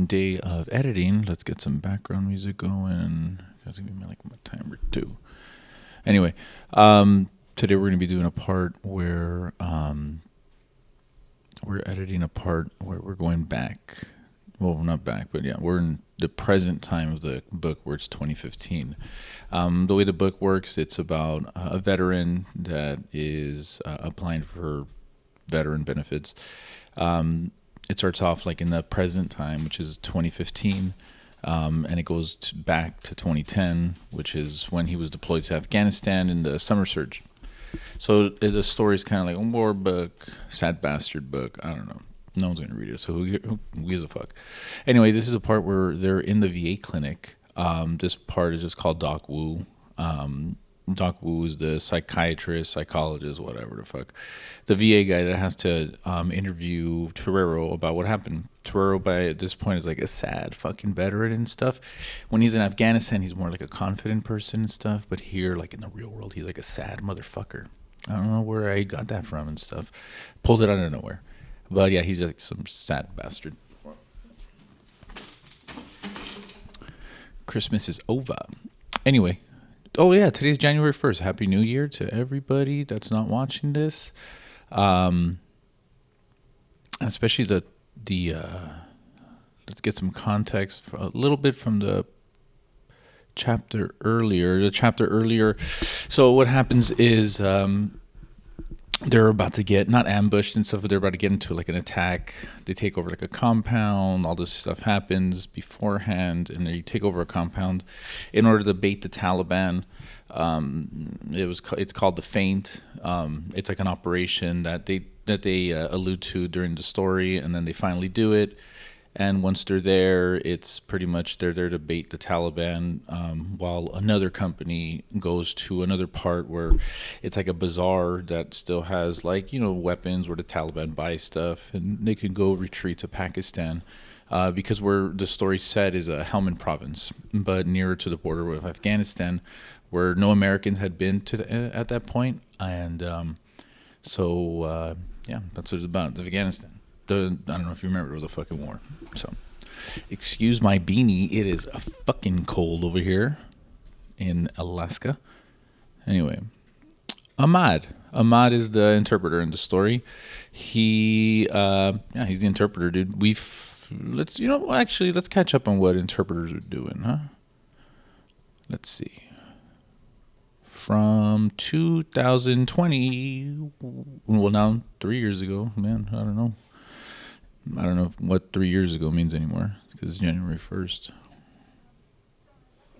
day of editing. Let's get some background music going. That's gonna be like my timer too. Anyway, today we're gonna be doing a part where we're editing a part where we're going back. Well, not back, but yeah, we're in the present time of the book where it's 2015. The way the book works, it's about a veteran that is applying for veteran benefits. It starts off like in the present time, which is 2015, and it goes back to 2010, which is when he was deployed to Afghanistan in the summer surge. So the story is kind of like a war book, sad bastard book. I don't know. No one's going to read it, so who gives a fuck? Anyway, this is a part where they're in the VA clinic. This part is just called Doc Wu. Doc Wu is the psychiatrist, psychologist, whatever the fuck. The VA guy that has to interview Torero about what happened. Torero, by this point, is like a sad fucking veteran and stuff. When he's in Afghanistan, he's more like a confident person and stuff. But here, like in the real world, he's like a sad motherfucker. I don't know where I got that from and stuff. Pulled it out of nowhere. But yeah, he's like some sad bastard. Christmas is over. Anyway. Oh yeah, today's January 1st. Happy New Year to everybody that's not watching this. Especially the let's get some context a little bit from the chapter earlier. So what happens is they're about to get not ambushed and stuff, but they're about to get into like an attack. They take over like a compound. All this stuff happens beforehand, and they take over a compound in order to bait the Taliban. It's called the Feint. It's like an operation that they allude to during the story, and then they finally do it. And once they're there, it's pretty much they're there to bait the Taliban, while another company goes to another part where it's like a bazaar that still has like, weapons where the Taliban buy stuff, and they can go retreat to Pakistan, because where the story set is a Helmand province, but nearer to the border with Afghanistan, where no Americans had been at that point. And so that's what it's about. It's Afghanistan. I don't know if you remember, it was a fucking war. So, excuse my beanie. It is a fucking cold over here in Alaska. Anyway, Ahmad. Ahmad is the interpreter in the story. He's the interpreter, dude. Let's catch up on what interpreters are doing, huh? Let's see. From 2020, well, now 3 years ago, man, I don't know what 3 years ago means anymore, because it's January 1st.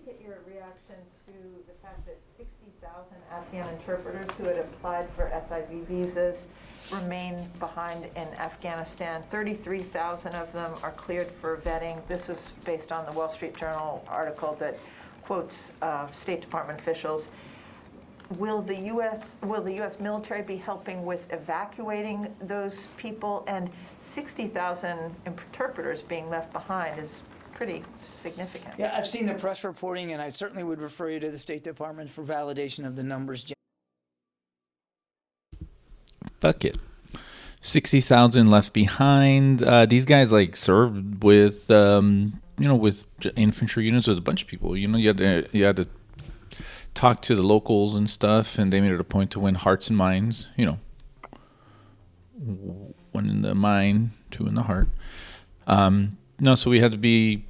Get your reaction to the fact that 60,000 Afghan interpreters who had applied for SIV visas remain behind in Afghanistan. 33,000 of them are cleared for vetting. This was based on the Wall Street Journal article that quotes State Department officials. Will the U.S. military be helping with evacuating those people? And 60,000 interpreters being left behind is pretty significant. Yeah, I've seen the press reporting, and I certainly would refer you to the State Department for validation of the numbers. Fuck it. 60,000 left behind. These guys like served with, with infantry units with a bunch of people. You had to talk to the locals and stuff, and they made it a point to win hearts and minds. One in the mind, two in the heart. So we had to be,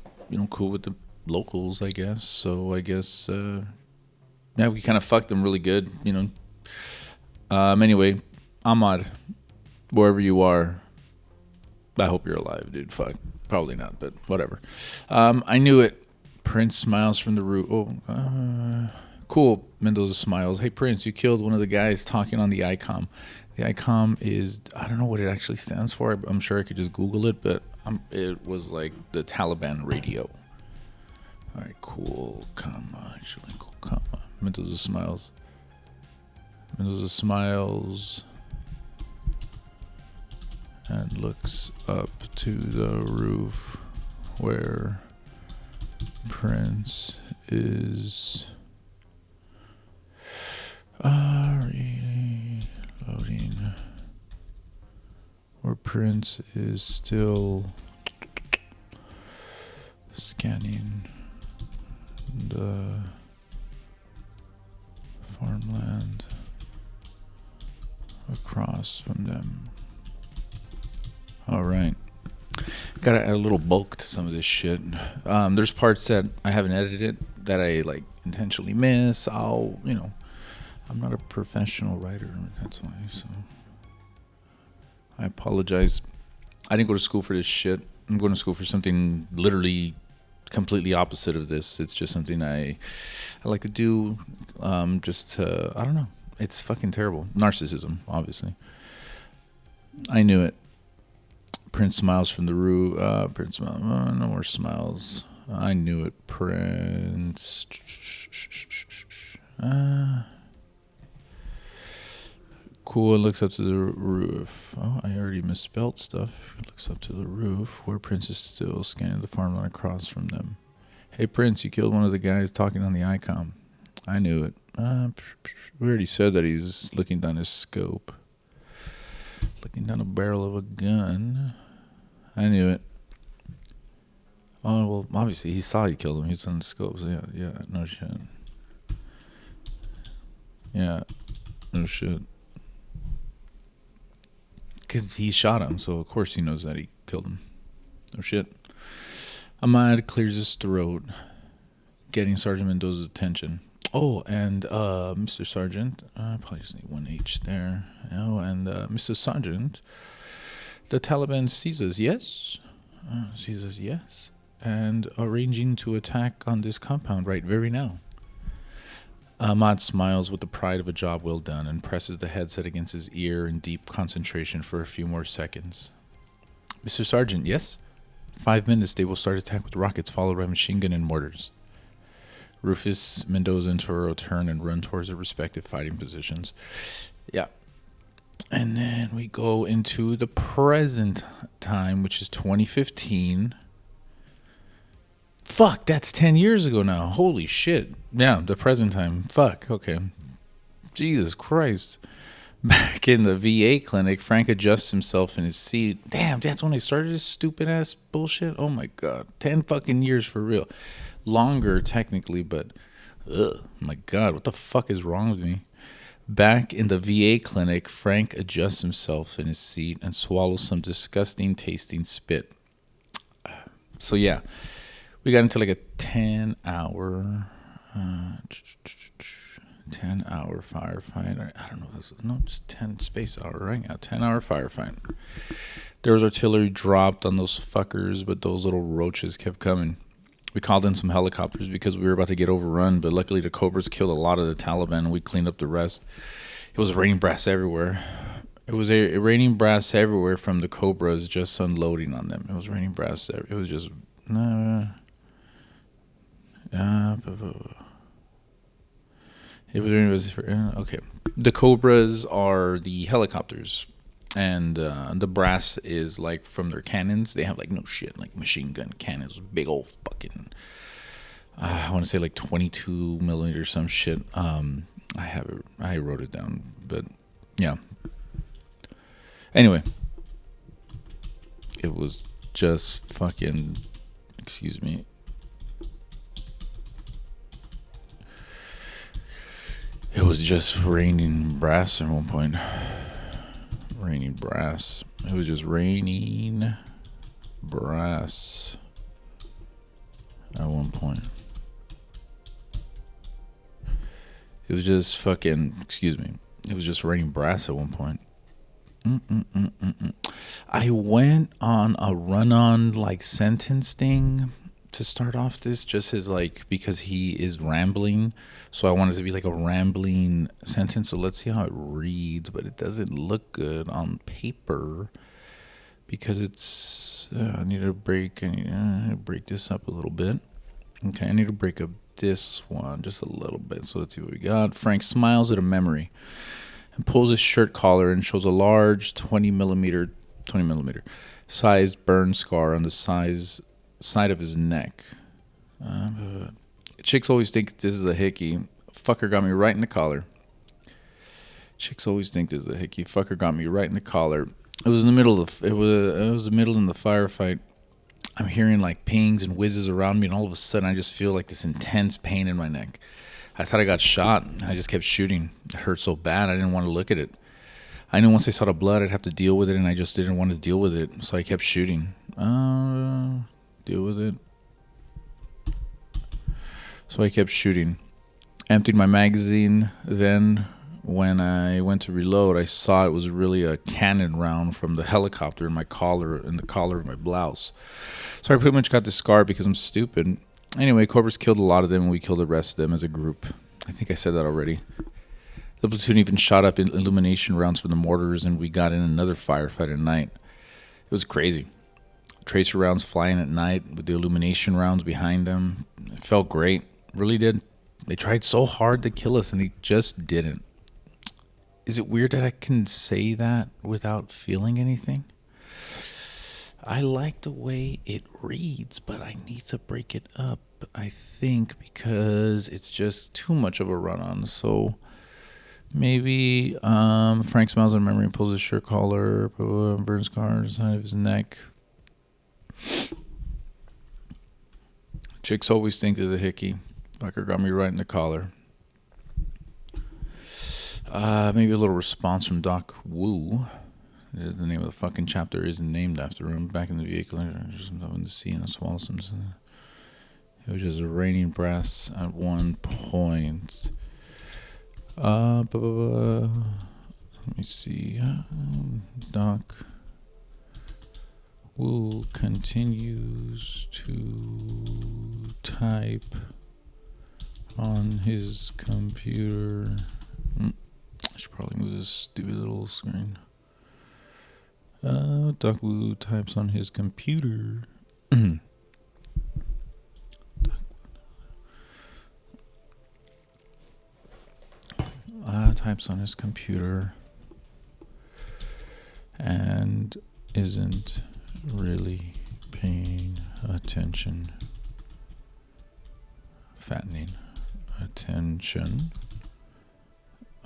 cool with the locals, I guess. So I guess, we kind of fucked them really good, Anyway, Ahmad, wherever you are, I hope you're alive, dude. Fuck, probably not, but whatever. I knew it. Prince smiles from the roof. Cool. Mendoza smiles. Hey, Prince, you killed one of the guys talking on the ICOM. The ICOM is, I don't know what it actually stands for. I'm sure I could just Google it, but it was like the Taliban radio. All right, cool. Come on. Mendoza smiles. And looks up to the roof where Prince is reloading. Where Prince is still Scanning the farmland across from them. All right. Gotta add a little bulk to some of this shit. There's parts that I haven't edited that I like intentionally miss. I'm not a professional writer. That's why. So I apologize. I didn't go to school for this shit. I'm going to school for something literally completely opposite of this. It's just something I like to do. I don't know. It's fucking terrible. Narcissism, obviously. I knew it. Prince smiles from the roof. Prince smiles. No more smiles. I knew it. Prince. Cool. Looks up to the roof. Oh, I already misspelled stuff. Looks up to the roof where Prince is still scanning the farmland across from them. Hey, Prince, you killed one of the guys talking on the ICOM. I knew it. We already said that he's looking down his scope. Looking down the barrel of a gun. I knew it. Oh, well, obviously, he saw you killed him. He's on the scope. So yeah, no shit. Yeah, no shit. Because he shot him, so of course he knows that he killed him. No shit. Ahmad clears his throat, getting Sergeant Mendoza's attention. Oh, and Mr. Sergeant, probably just need one H there. Oh, and Mr. Sergeant, the Taliban sees us, yes? Sees us, yes. And arranging to attack on this compound right very now. Ahmad smiles with the pride of a job well done and presses the headset against his ear in deep concentration for a few more seconds. Mr. Sergeant, yes? 5 minutes, they will start attack with rockets followed by machine gun and mortars. Rufus, Mendoza, and Toro turn and run towards their respective fighting positions. Yeah. And then we go into the present time, which is 2015. Fuck, that's 10 years ago now. Holy shit. Yeah, the present time. Fuck, okay. Jesus Christ. Back in the VA clinic, Frank adjusts himself in his seat. Damn, that's when I started this stupid ass bullshit? Oh my god. 10 fucking years for real. Longer, technically, but my god, what the fuck is wrong with me? Back in the VA clinic, Frank adjusts himself in his seat and swallows some disgusting tasting spit. So yeah, we got into like a 10-hour 10-hour firefight. I don't know. No, just 10 space hour, right? Yeah, 10-hour firefight. There was artillery dropped on those fuckers, but those little roaches kept coming. We called in some helicopters because we were about to get overrun, but luckily the Cobras killed a lot of the Taliban and we cleaned up the rest. It was raining brass everywhere. It was raining brass everywhere from the Cobras just unloading on them. It was raining brass. It was just... Okay. The Cobras are the helicopters. And the brass is like from their cannons. They have like no shit, like machine gun cannons, big old fucking. I want to say like 22 millimeter some shit. I wrote it down, but yeah. Anyway, it was just fucking. Excuse me. It was just raining brass at one point. Raining brass. It was just raining brass at one point. It was just fucking, excuse me. It was just raining brass at one point. I went on a run-on like sentence thing to start off this, just as like, because he is rambling, so I wanted to be like a rambling sentence. So let's see how it reads, but it doesn't look good on paper because it's I need to break this up a little bit. Okay, I need to break up this one just a little bit. So let's see what we got. Frank smiles at a memory and pulls his shirt collar and shows a large 20 millimeter sized burn scar on the side of his neck. Chicks always think this is a hickey. Fucker got me right in the collar. Chicks always think this is a hickey. Fucker got me right in the collar. It was in the middle of it was the middle in the firefight. I'm hearing like pings and whizzes around me, and all of a sudden I just feel like this intense pain in my neck. I thought I got shot, and I just kept shooting. It hurt so bad I didn't want to look at it. I knew once I saw the blood I'd have to deal with it, and I just didn't want to deal with it, so I kept shooting. Deal with it. So I kept shooting. Emptied my magazine. Then when I went to reload, I saw it was really a cannon round from the helicopter in the collar of my blouse. So I pretty much got this scar because I'm stupid. Anyway, Corpus killed a lot of them, and we killed the rest of them as a group. I think I said that already. The platoon even shot up illumination rounds from the mortars, and we got in another firefight at night. It was crazy. Tracer rounds flying at night with the illumination rounds behind them. It felt great. Really did. They tried so hard to kill us, and they just didn't. Is it weird that I can say that without feeling anything? I like the way it reads, but I need to break it up, I think, because it's just too much of a run-on. So maybe Frank smiles in memory and pulls his shirt collar, burn scars on his neck. Chicks always think there's a hickey. Fucker got me right in the collar. Maybe a little response from Doc Wu. The name of the fucking chapter isn't named after him. Back in the vehicle, just in the sea and the swallow. It was just raining brass at one point. Let me see. Doc Wu continues to type on his computer. I should probably move this stupid little screen. Doc Wu types on his computer. Types on his computer and isn't really paying attention. Fattening attention.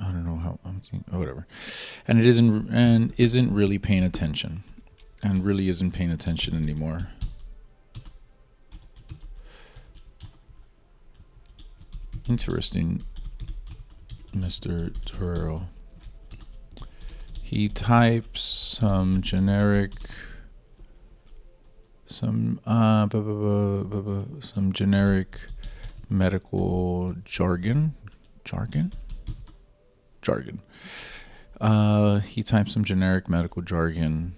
I don't know how I'm thinking. Oh, whatever. And isn't really paying attention, and really isn't paying attention anymore. Interesting, Mr. Torero. He types some generic medical jargon. He types some generic medical jargon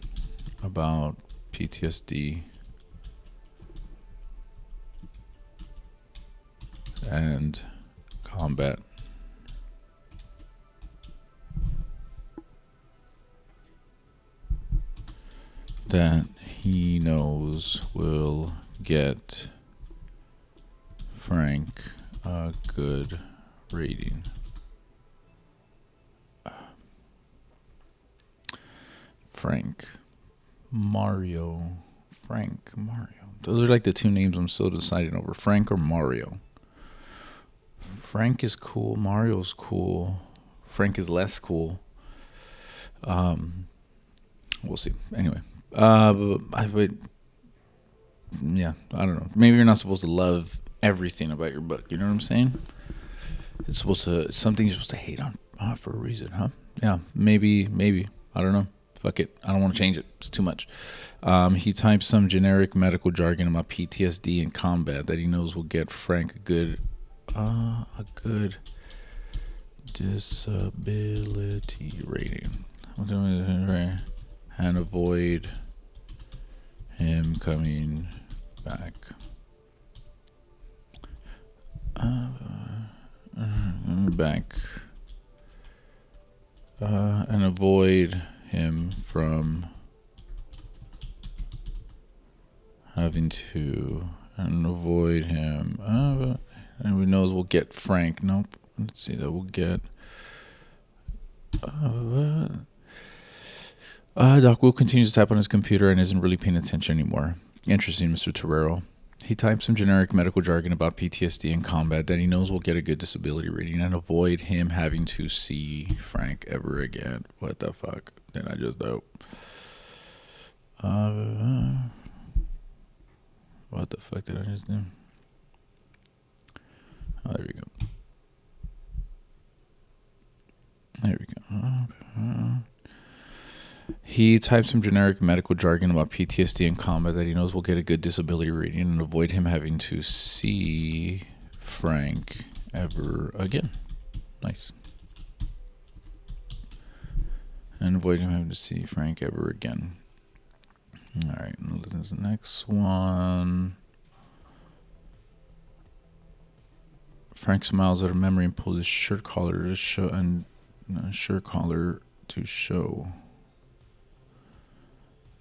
about PTSD and combat. That he knows will get Frank a good rating. Frank Mario. Those are like the two names I'm still deciding over. Frank or Mario. Frank is cool. Mario's cool. Frank is less cool. We'll see. Anyway. I don't know. Maybe you're not supposed to love everything about your book. You know what I'm saying? Something you're supposed to hate on for a reason, huh? Yeah, maybe. I don't know. Fuck it. I don't want to change it. It's too much. He types some generic medical jargon about PTSD and combat that he knows will get Frank a good disability rating. And avoid him coming back. And avoid him from having to, and avoid him. And we knows we'll get Frank. Nope. Let's see that we'll get. Doc Wu continues to type on his computer and isn't really paying attention anymore. Interesting, Mr. Torero. He types some generic medical jargon about PTSD and combat that he knows will get a good disability rating and avoid him having to see Frank ever again. What the fuck did I just do? What the fuck did I just do? Oh, there we go. There we go. He typed some generic medical jargon about PTSD in combat that he knows will get a good disability rating and avoid him having to see Frank ever again. Nice. And avoid him having to see Frank ever again. All right, this is the next one. Frank smiles at a memory and pulls his shirt collar to show,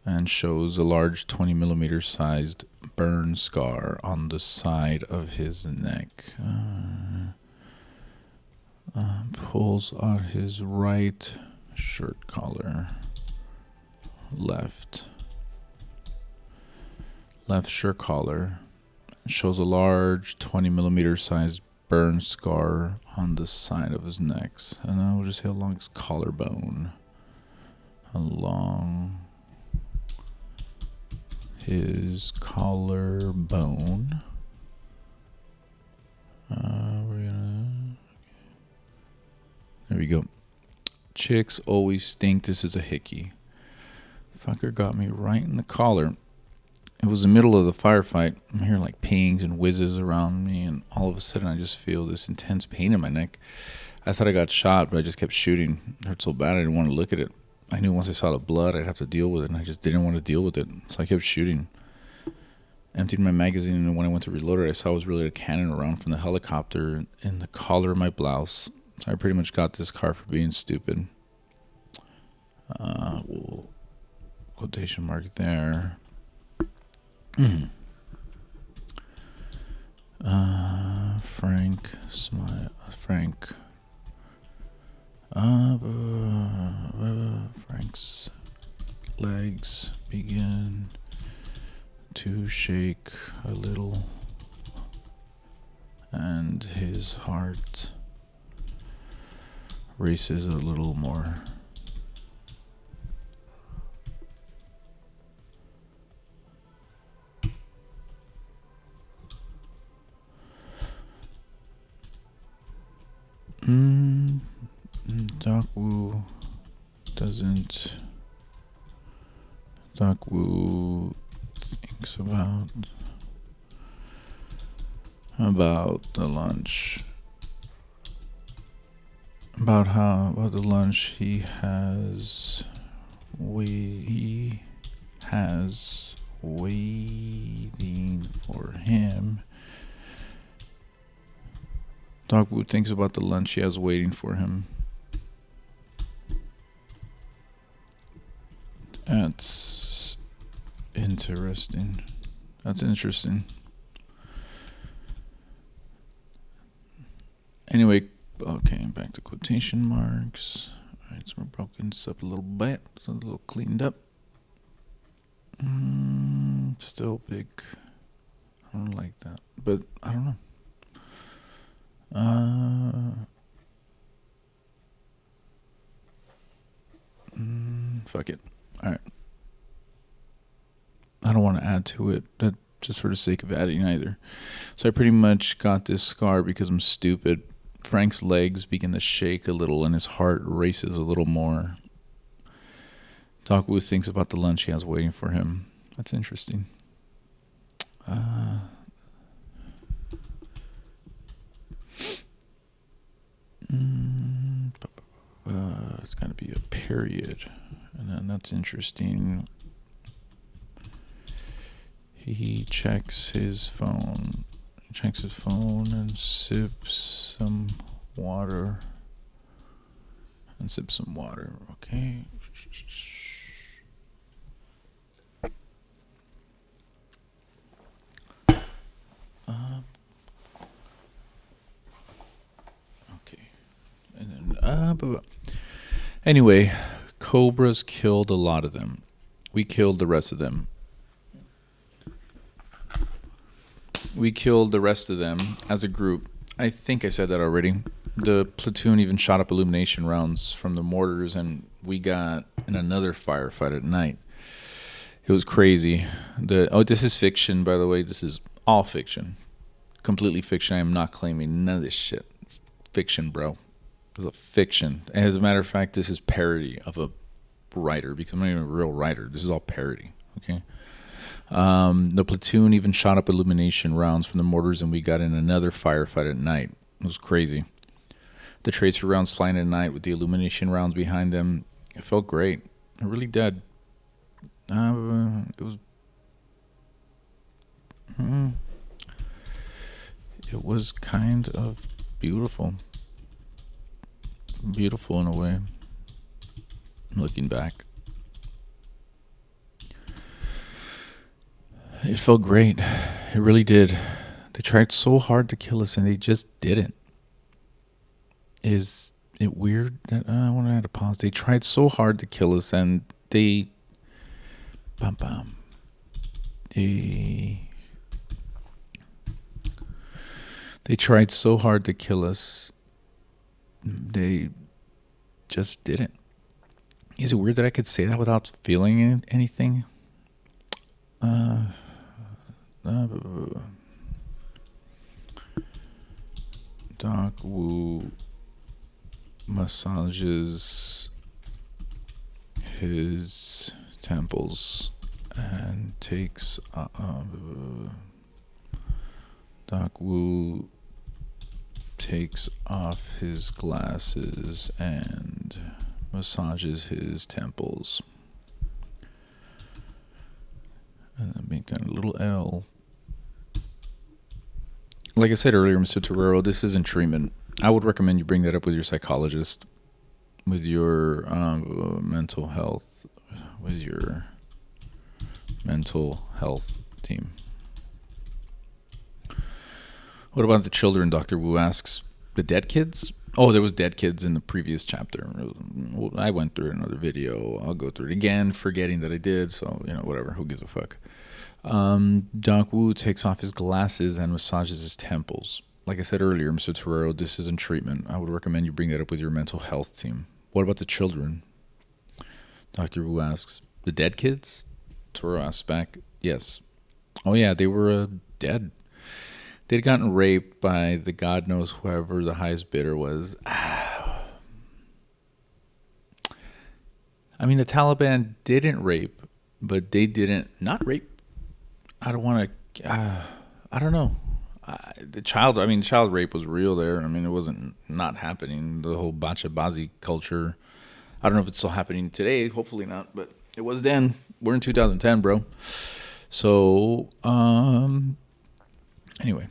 and shows a large 20 millimeter sized burn scar on the side of his neck. Pulls on his right shirt collar, left shirt collar, shows a large 20 millimeter sized burn scar on the side of his neck. And I will just say along his collarbone. Along his collarbone. There we go. Chicks always think this is a hickey. Fucker got me right in the collar. It was the middle of the firefight. I'm hearing like pings and whizzes around me, and all of a sudden I just feel this intense pain in my neck. I thought I got shot, but I just kept shooting. It hurt so bad I didn't want to look at it. I knew once I saw the blood I'd have to deal with it, and I just didn't want to deal with it. So I kept shooting. Emptied my magazine, and when I went to reload it, I saw it was really a cannon around from the helicopter in the collar of my blouse. So I pretty much got this car for being stupid. Quotation mark there. Frank's legs begin to shake a little, and his heart races a little more. Doc Wu thinks about the lunch. About the lunch he has waiting for him. Doc Wu thinks about the lunch he has waiting for him. That's interesting. Anyway, okay, back to quotation marks. Alright, so we're broken this up a little bit. It's a little cleaned up. Still big. I don't like that. But I don't know. Fuck it. Alright. I don't want to add to it, just for the sake of adding either. So I pretty much got this scar because I'm stupid. Frank's legs begin to shake a little and his heart races a little more. Doc Wu thinks about the lunch he has waiting for him. That's interesting. It's got to be a period. And then that's interesting. He checks his phone. And sips some water. Okay. Okay. And then, anyway, cobras killed a lot of them. We killed the rest of them. As a group. I think I said that already. The platoon even shot up illumination rounds from the mortars, and we got in another firefight at night. It was crazy. This is fiction, by the way. This is all fiction. Completely fiction. I am not claiming none of this shit. Fiction, bro. It's a fiction. And as a matter of fact, this is parody of a writer, because I'm not even a real writer. This is all parody. Okay. The platoon even shot up illumination rounds from the mortars, and we got in another firefight at night. It was crazy. The tracer rounds flying at night with the illumination rounds behind them. It felt great. It really did. It was kind of beautiful. Beautiful in a way. Looking back. It felt great. It really did. They tried so hard to kill us and they just didn't. Is it weird that I want to add a pause? They tried so hard to kill us and they tried so hard to kill us. They just didn't. Is it weird that I could say that without feeling anything? Doc Wu massages his temples and takes Doc Wu takes off his glasses and massages his temples. And then make that a little L. Like I said earlier, Mr. Torero, this isn't treatment. I would recommend you bring that up with your psychologist, with your mental health, with your mental health team. What about the children? Dr. Wu asks. The dead kids? Oh, there was dead kids in the previous chapter. I went through another video. I'll go through it again, forgetting that I did. So, whatever. Who gives a fuck? Doc Wu takes off his glasses and massages his temples. Like I said earlier, Mr. Torero, this isn't treatment. I would recommend you bring that up with your mental health team. What about the children? Dr. Wu asks. The dead kids? Torero asks back. Yes. Oh, yeah, they were dead. They'd gotten raped by the God knows whoever the highest bidder was. I mean, the Taliban didn't rape, but they didn't not rape. I don't want to. I don't know. Child rape was real there. I mean, it wasn't not happening. The whole bachabazi culture. I don't know if it's still happening today. Hopefully not, but it was then. We're in 2010, bro. So, anyway.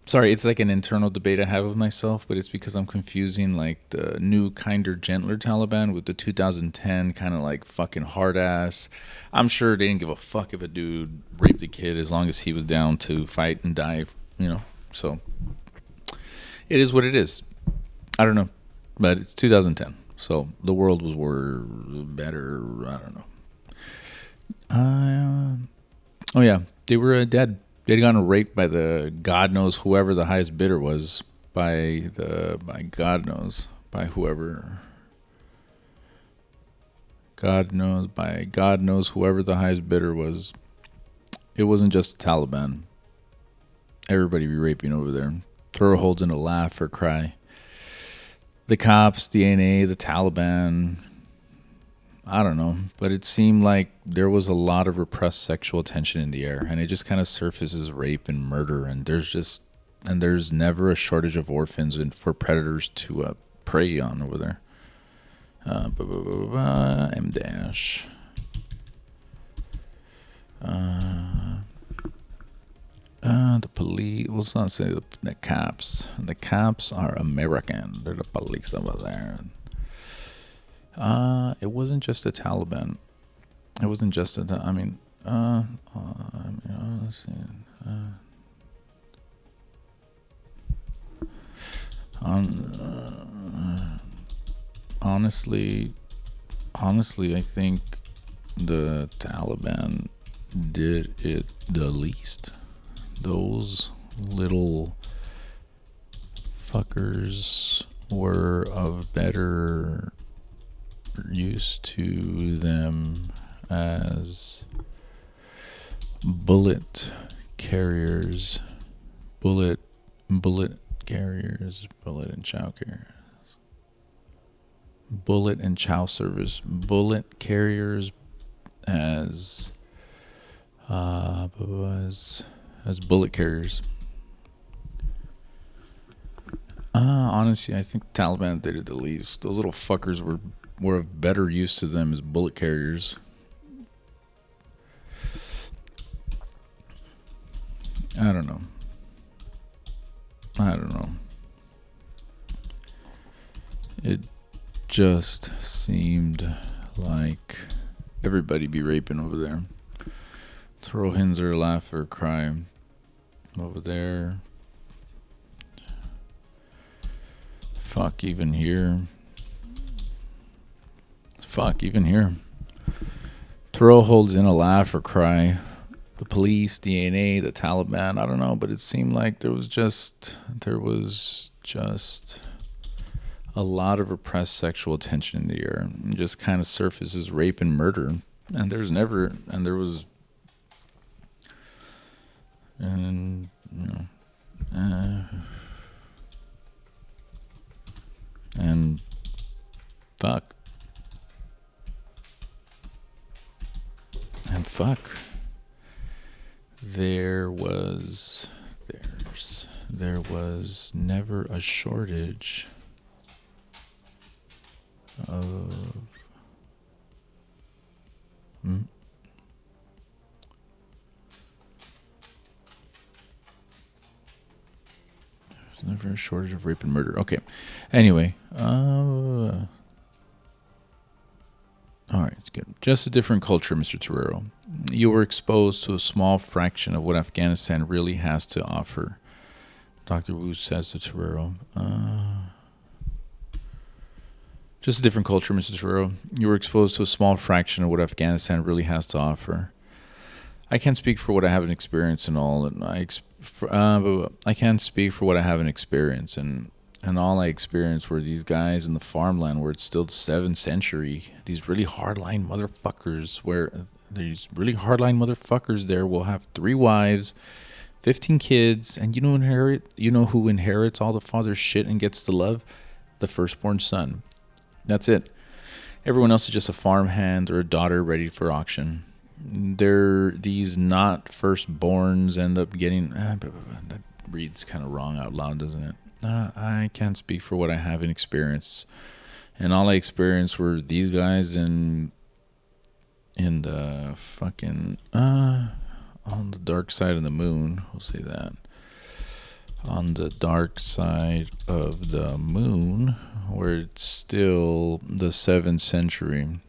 Sorry, it's like an internal debate I have with myself, but it's because I'm confusing like the new, kinder, gentler Taliban with the 2010 kind of like fucking hard ass. I'm sure they didn't give a fuck if a dude raped a kid as long as he was down to fight and die, So it is what it is. I don't know, but it's 2010, so the world was better. I don't know. Oh yeah, they were dead. They'd gotten raped by the God knows whoever the highest bidder was, by God knows whoever the highest bidder was. It wasn't just the Taliban. Everybody be raping over there. Throw holds in a laugh or cry. The cops, the NA, the Taliban. I don't know, but it seemed like there was a lot of repressed sexual tension in the air, and it just kind of surfaces rape and murder, and there's never a shortage of orphans and for predators to prey on over there. M dash. The police. Let's not say the cops. The cops are American. They're the police over there. It wasn't just the Taliban. It wasn't just let's see. Honestly, I think the Taliban did it the least. Those little fuckers were of better use to them as bullet carriers, bullet carriers, bullet and chow carriers, bullet and chow service, bullet carriers as bullet carriers. Honestly, I think Taliban did it the least. Those little fuckers were of better use to them as bullet carriers. I don't know. It just seemed like everybody be raping over there. Throw hens or laugh or cry over there. Fuck, even here. Thoreau holds in a laugh or cry. The police, DNA, the Taliban, I don't know, but it seemed like there was just a lot of repressed sexual tension in the air. It just kind of surfaces rape and murder. And there was, and, you know, and fuck. There was never a shortage of There's never a shortage of rape and murder. Okay. Anyway, all right, it's good. Just a different culture, Mr. Torero. You were exposed to a small fraction of what Afghanistan really has to offer, Dr. Wu says to Torero. Just a different culture, Mr. Torero. You were exposed to a small fraction of what Afghanistan really has to offer. I can't speak for what I haven't experienced and all. I can't speak for what I haven't experienced. And all I experienced were these guys in the farmland where it's still the 7th century. These really hardline motherfuckers there will have 3 wives, 15 kids, and you know who inherits all the father's shit and gets the love? The firstborn son. That's it. Everyone else is just a farmhand or a daughter ready for auction. These not firstborns end up getting... that reads kind of wrong out loud, doesn't it? I can't speak for what I haven't experienced. And all I experienced were these guys in the fucking... on the dark side of the moon. We'll say that. On the dark side of the moon, where it's still the 7th century.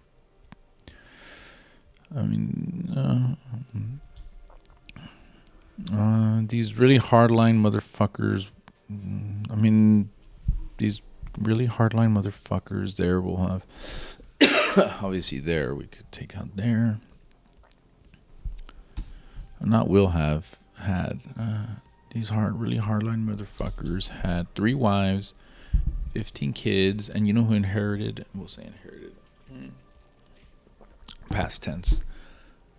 I mean, these really hardline motherfuckers. These really hardline motherfuckers there will have... obviously there, we could take out there. Not will have, had. These really hardline motherfuckers had 3 wives, 15 kids, and you know who inherited? We'll say inherited. Past tense,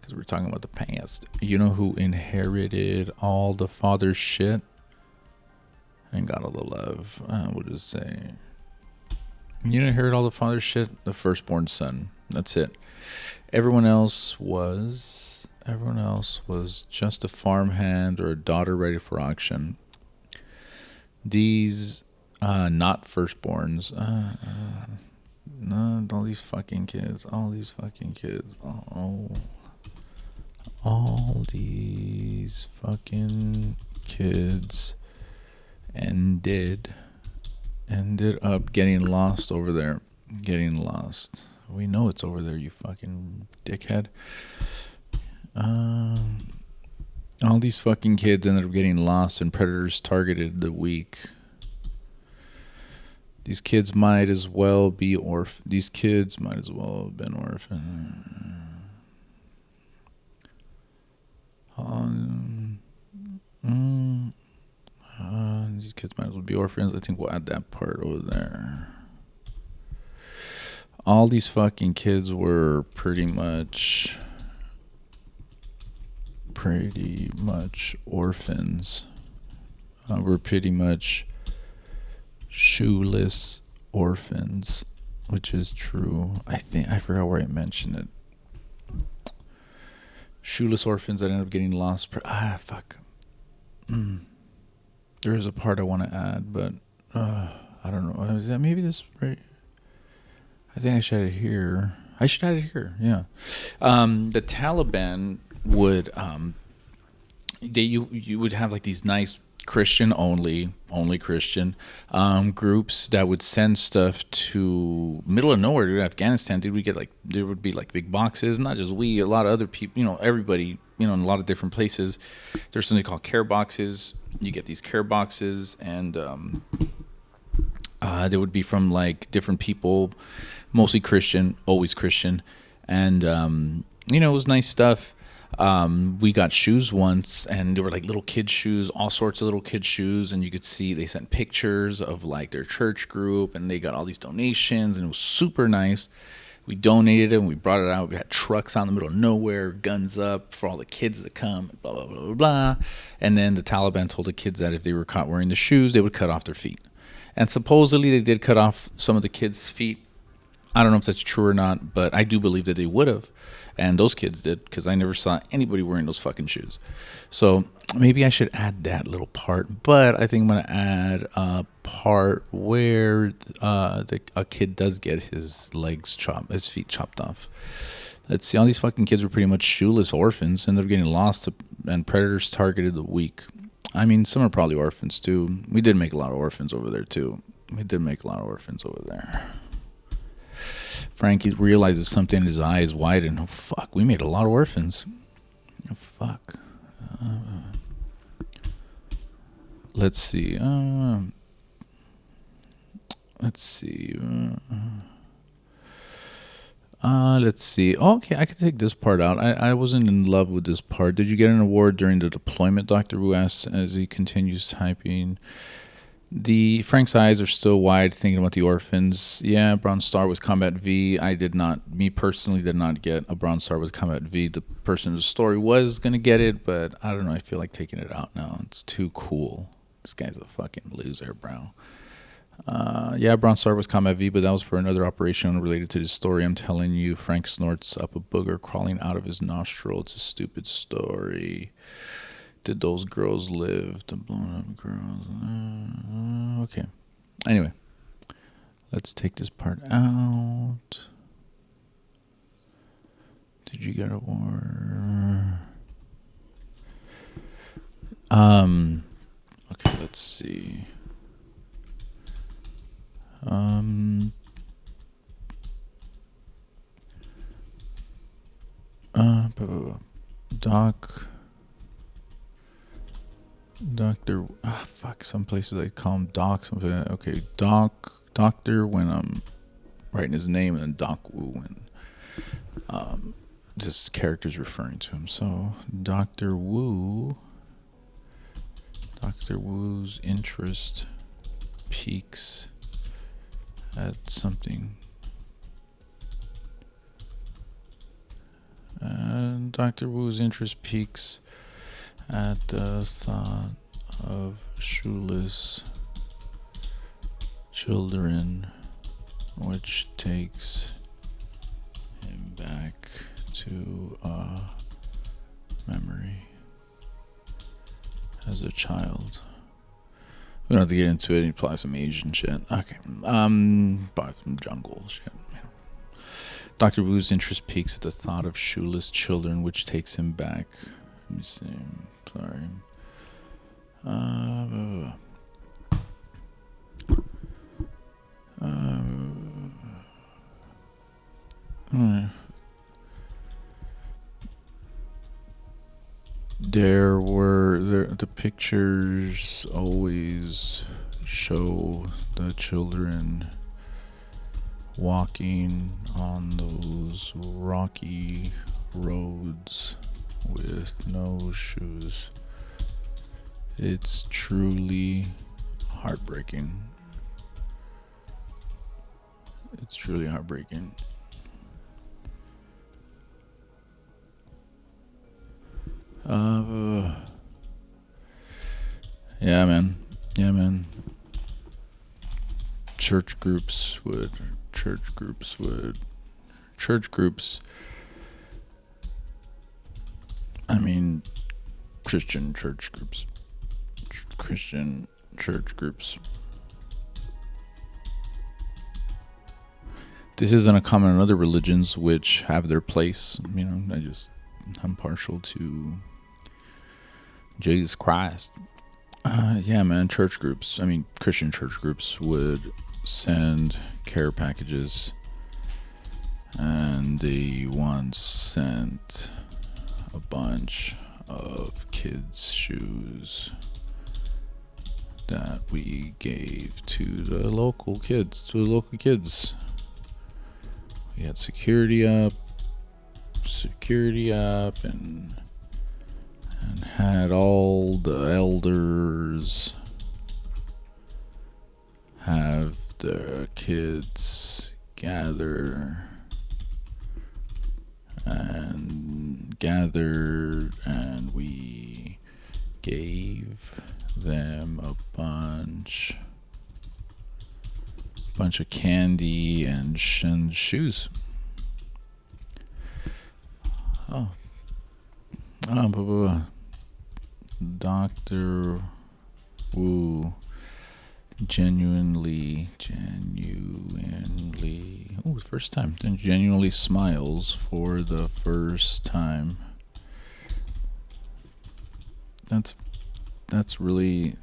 because we're talking about the past. You know who inherited all the father's shit and got all the love? We'll just say, you inherit all the father's shit, the firstborn son. That's it. Everyone else was just a farmhand or a daughter ready for auction. These not firstborns. No, all these fucking kids. All these fucking kids ended up getting lost over there. Getting lost. We know it's over there, you fucking dickhead. All these fucking kids ended up getting lost and predators targeted the weak. These kids might as well be These kids might as well have been orphaned. These kids might as well be orphans. I think we'll add that part over there. All these fucking kids were pretty much pretty much orphans. We're pretty much shoeless orphans, which is true. I forgot where I mentioned it. Shoeless orphans that end up getting lost. Fuck. There is a part I want to add, but I don't know. Is that maybe this right? I think I should add it here. I should add it here. Yeah. The Taliban would you would have like these nice Christian only Christian groups that would send stuff to middle of nowhere to Afghanistan. Dude, we get like, there would be like big boxes, not just we, a lot of other people, everybody, in a lot of different places. There's something called care boxes. You get these care boxes, and they would be from like different people, mostly Christian, always Christian, and it was nice stuff. We got shoes once, and they were like little kid shoes, all sorts of little kid shoes, and you could see they sent pictures of like their church group, and they got all these donations, and it was super nice. We donated it, and we brought it out. We had trucks out in the middle of nowhere, guns up for all the kids to come, blah, blah, blah, blah, blah. And then the Taliban told the kids that if they were caught wearing the shoes, they would cut off their feet. And supposedly they did cut off some of the kids' feet. I don't know if that's true or not, but I do believe that they would have. And those kids did, because I never saw anybody wearing those fucking shoes. So maybe I should add that little part. But I think I'm going to add a part where a kid does get his feet chopped off. Let's see. All these fucking kids were pretty much shoeless orphans, and they're getting lost, and predators targeted the weak. I mean, some are probably orphans, too. We did make a lot of orphans over there, too. Frankie realizes something, his eyes widen. Oh, fuck, we made a lot of orphans. Oh, fuck. Let's see. Let's see. Okay, I could take this part out. I wasn't in love with this part. Did you get an award during the deployment? Dr. Wu asks as he continues typing. Frank's eyes are still wide, thinking about the orphans. Yeah, Bronze Star with Combat V. Me personally did not get a Bronze Star with Combat V. The person in the story was going to get it, but I don't know. I feel like taking it out now. It's too cool. This guy's a fucking loser, bro. Yeah, Bronze Star was Combat V, but that was for another operation unrelated to the story. I'm telling you, Frank snorts up a booger crawling out of his nostril. It's a stupid story. Did those girls live? The blown up girls. Okay. Anyway, let's take this part out. Did you get a war? Okay, let's see. Doctor, fuck, some places they call him Doc, something. Okay, Doctor, when I'm writing his name, and then Doc Wu when this character's referring to him. So Dr. Wu's interest peaks at something. And Dr. Wu's interest peaks at the thought of shoeless children, which takes him back to a memory as a child. We don't have to get into it. He applies some Asian shit. Okay. But some jungle shit. Dr. Wu's interest peaks at the thought of shoeless children, which takes him back. Let me see. Sorry. The pictures always show the children walking on those rocky roads with no shoes. It's truly heartbreaking. Uh, yeah, man. Yeah, man. Church groups would. I mean, Christian church groups. Christian church groups. This isn't uncommon in other religions which have their place. You know, I'm partial to Jesus Christ. Yeah, man, church groups. I mean, Christian church groups would send care packages, and they once sent a bunch of kids' shoes that we gave to the local kids. We had security up, and had all the elders have the kids gathered, and we gave them a bunch of candy and shoes. Dr. Wu genuinely, first time, genuinely smiles for the first time. That's really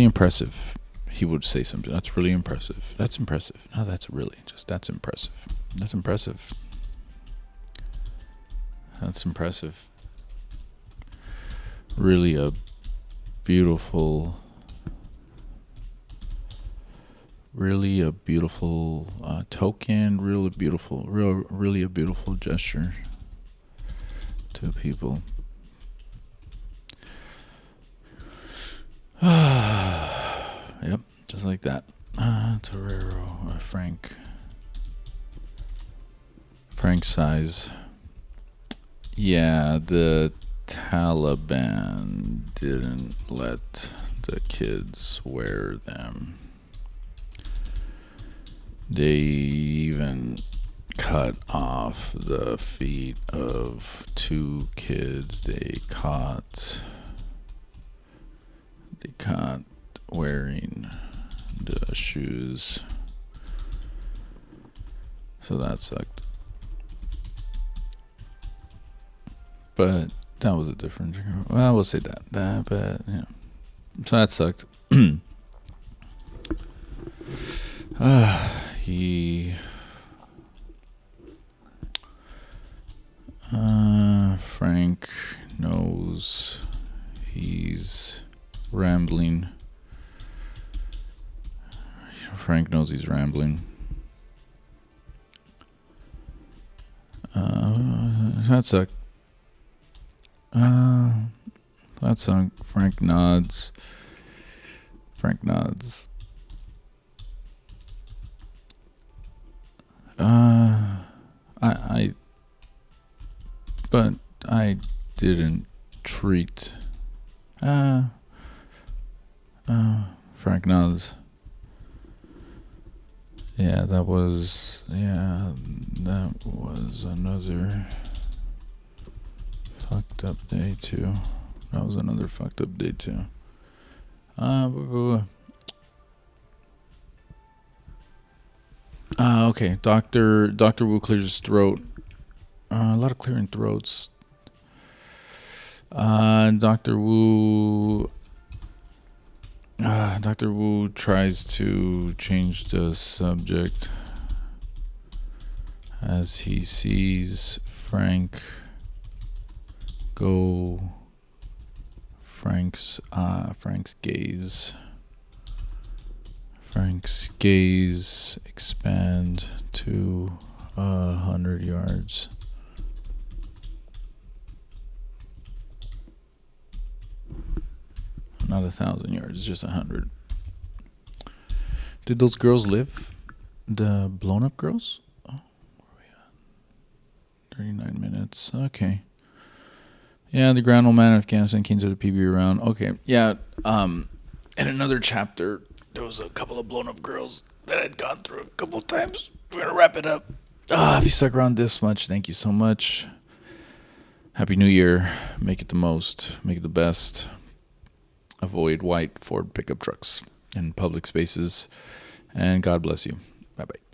impressive. He would say something. That's really impressive. That's impressive. No, that's impressive. That's impressive. Really a beautiful token, really a beautiful gesture to people. Yep, just like that. Torero, Frank size. Yeah, the Taliban didn't let the kids wear them. They even cut off the feet of 2 kids they caught wearing the shoes. So that sucked. But that was a different. Well, we'll say that. But yeah. So that sucked. Frank knows he's rambling. That sucked. That song. Frank nods. But I didn't treat. Frank nods. Yeah, that was another fucked up day too. Okay. Dr. Wu clears his throat. A lot of clearing throats. Dr. Wu tries to change the subject as he sees Frank's gaze expand to 100 yards. Not 1,000 yards, just 100. Did those girls live? The blown up girls? That's okay. Yeah, the Grand Old Man of Afghanistan, Kings of the PB around. Okay, yeah. In another chapter, there was a couple of blown up girls that I'd gone through a couple of times. We're gonna wrap it up. If you stuck around this much, thank you so much. Happy New Year. Make it the most. Make it the best. Avoid white Ford pickup trucks in public spaces. And God bless you. Bye bye.